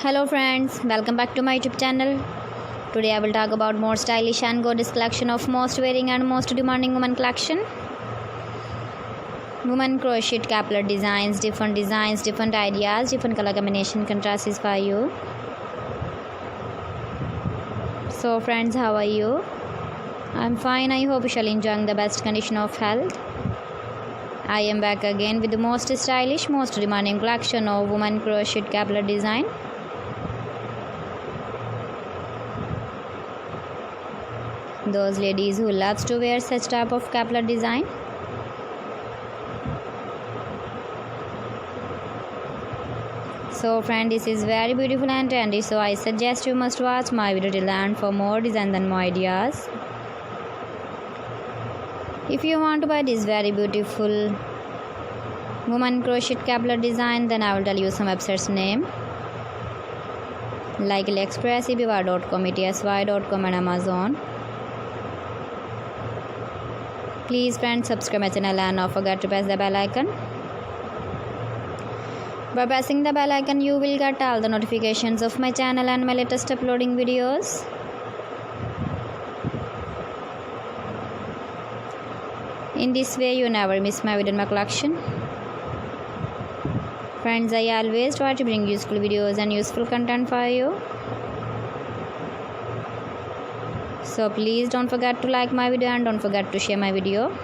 Hello friends, welcome back to my YouTube channel. Today I will talk about more stylish and gorgeous collection of most wearing and most demanding women collection. Women crochet caplet designs, different ideas, different color combination contrasts for you. So friends, how are you? I'm fine. I hope you shall enjoy the best condition of health. I am back again with the most stylish, most demanding collection of women crochet caplet design. Those ladies who loves to wear such type of caplet design. So friend, this is very beautiful and trendy, so I suggest you must watch my video till the end for more designs and more ideas. If you want to buy this very beautiful woman crochet caplet design, then I will tell you some websites name like AliExpress, eBay.com, etsy.com and Amazon. Please friends, subscribe my channel and don't forget to press the bell icon. By pressing the bell icon, you will get all the notifications of my channel and my latest uploading videos. In this way, you never miss my video in my collection. Friends, I always try to bring useful videos and useful content for you. So please don't forget to like my video and don't forget to share my video.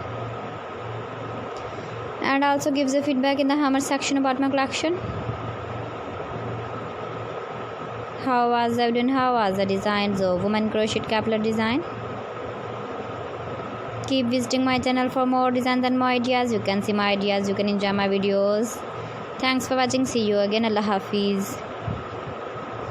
And also give the feedback in the comment section about my collection. How was the video and how was the designs of woman crochet caplet design? Keep visiting my channel for more designs and more ideas. You can see my ideas, you can enjoy my videos. Thanks for watching. See you again. Allah Hafiz.